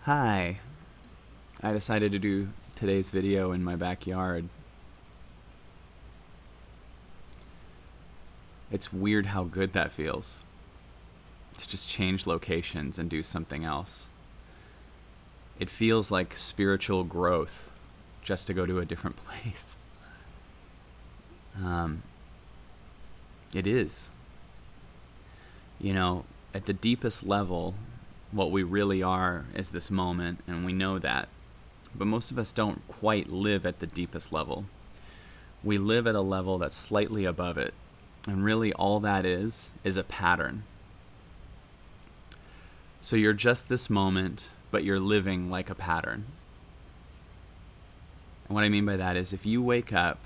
Hi, I decided to do today's video in my backyard. It's weird how good that feels, to just change locations and do something else. It feels like spiritual growth just to go to a different place. Um, it is. You know, at the deepest level, what we really are is this moment, and we know that. But most of us don't quite live at the deepest level. We live at a level that's slightly above it. And really all that is a pattern. So you're just this moment, but you're living like a pattern. And what I mean by that is if you wake up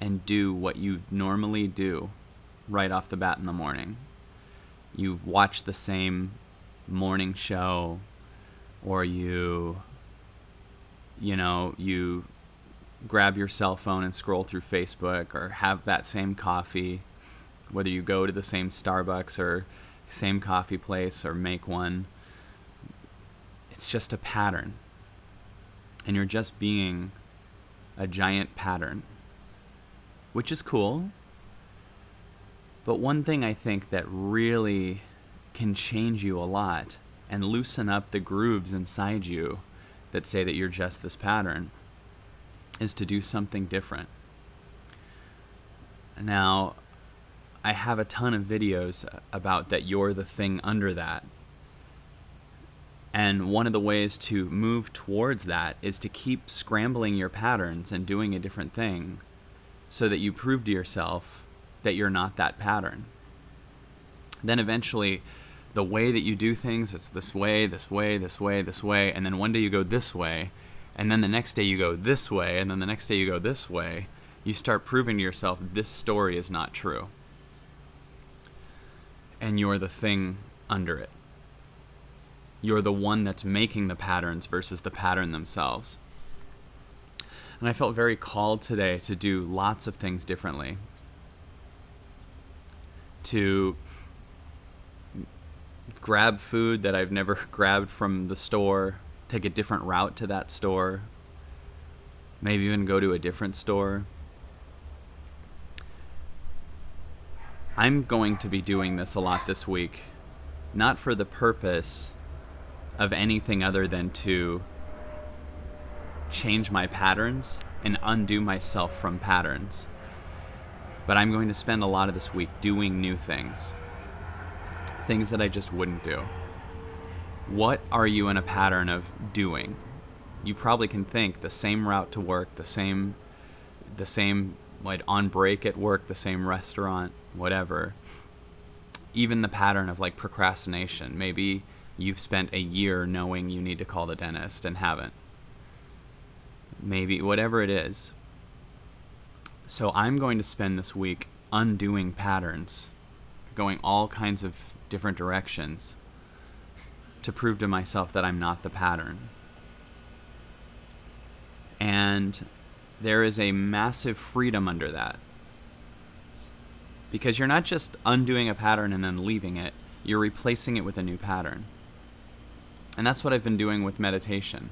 and do what you normally do right off the bat in the morning, you watch the same morning show, or you grab your cell phone and scroll through Facebook, or have that same coffee, whether you go to the same Starbucks or same coffee place or make one. It's just a pattern. And you're just being a giant pattern, which is cool. But one thing I think that really can change you a lot and loosen up the grooves inside you that say that you're just this pattern is to do something different. Now, I have a ton of videos about that you're the thing under that. And one of the ways to move towards that is to keep scrambling your patterns and doing a different thing so that you prove to yourself that you're not that pattern. Then eventually, the way that you do things, it's this way, this way, this way, this way, and then one day you go this way, and then the next day you go this way, and then the next day you go this way. You start proving to yourself this story is not true. And you're the thing under it. You're the one that's making the patterns versus the pattern themselves. And I felt very called today to do lots of things differently. To grab food that I've never grabbed from the store, take a different route to that store, maybe even go to a different store. I'm going to be doing this a lot this week, not for the purpose of anything other than to change my patterns and undo myself from patterns. But I'm going to spend a lot of this week doing new things. Things that I just wouldn't do. What are you in a pattern of doing? You probably can think the same route to work, the same like on break at work, the same restaurant, whatever. Even the pattern of like procrastination. Maybe you've spent a year knowing you need to call the dentist and haven't. Maybe whatever it is. So I'm going to spend this week undoing patterns, going all kinds of different directions to prove to myself that I'm not the pattern. And there is a massive freedom under that. Because you're not just undoing a pattern and then leaving it, you're replacing it with a new pattern. And that's what I've been doing with meditation.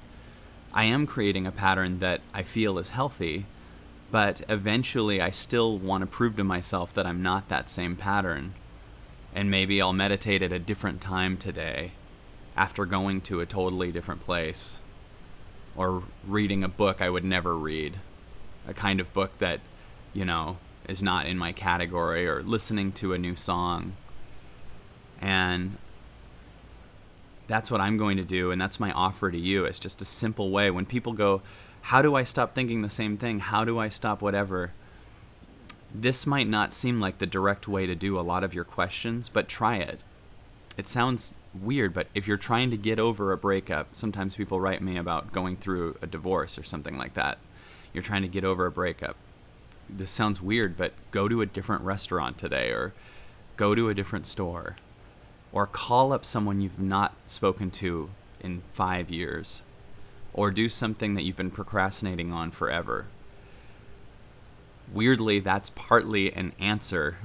I am creating a pattern that I feel is healthy, but eventually I still want to prove to myself that I'm not that same pattern. And maybe I'll meditate at a different time today after going to a totally different place. Or reading a book I would never read. A kind of book that, is not in my category, or listening to a new song. And that's what I'm going to do, and that's my offer to you. It's just a simple way. When people go, how do I stop thinking the same thing? How do I stop whatever? This might not seem like the direct way to do a lot of your questions, but try it. It sounds weird, but if you're trying to get over a breakup, sometimes people write me about going through a divorce or something like that. You're trying to get over a breakup. This sounds weird, but go to a different restaurant today, or go to a different store, or call up someone you've not spoken to in 5 years, or do something that you've been procrastinating on forever. Weirdly, that's partly an answer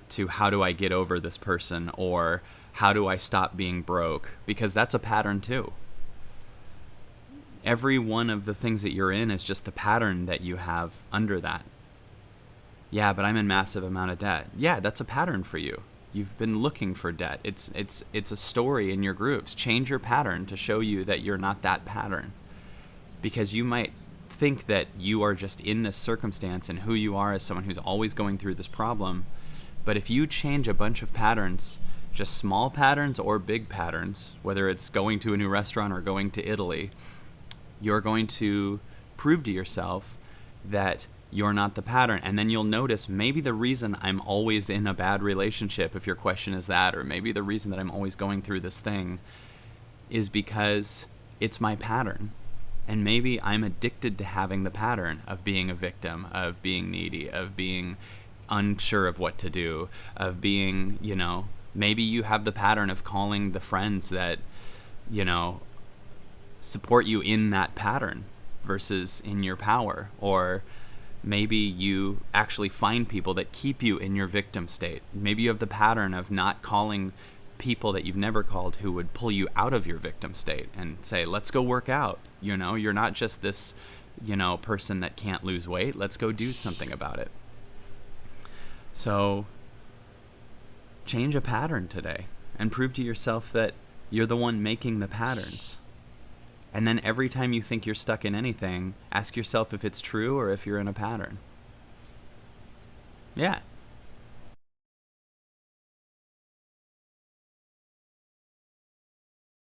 to how do I get over this person, or how do I stop being broke, because that's a pattern too. Every one of the things that you're in is just the pattern that you have under that. Yeah, but I'm in massive amount of debt. Yeah, that's a pattern for you. You've been looking for debt. It's a story in your grooves. Change your pattern to show you that you're not that pattern. Because you might think that you are just in this circumstance and who you are as someone who's always going through this problem. But if you change a bunch of patterns, just small patterns or big patterns, whether it's going to a new restaurant or going to Italy, you're going to prove to yourself that you're not the pattern. And then you'll notice maybe the reason I'm always in a bad relationship, if your question is that, or maybe the reason that I'm always going through this thing is because it's my pattern. And maybe I'm addicted to having the pattern of being a victim, of being needy, of being unsure of what to do, of being, maybe you have the pattern of calling the friends that, support you in that pattern versus in your power. Or maybe you actually find people that keep you in your victim state. Maybe you have the pattern of not calling people that you've never called who would pull you out of your victim state and say, let's go work out. You're not just this, person that can't lose weight. Let's go do something about it. So change a pattern today and prove to yourself that you're the one making the patterns. And then every time you think you're stuck in anything, ask yourself if it's true or if you're in a pattern. Yeah.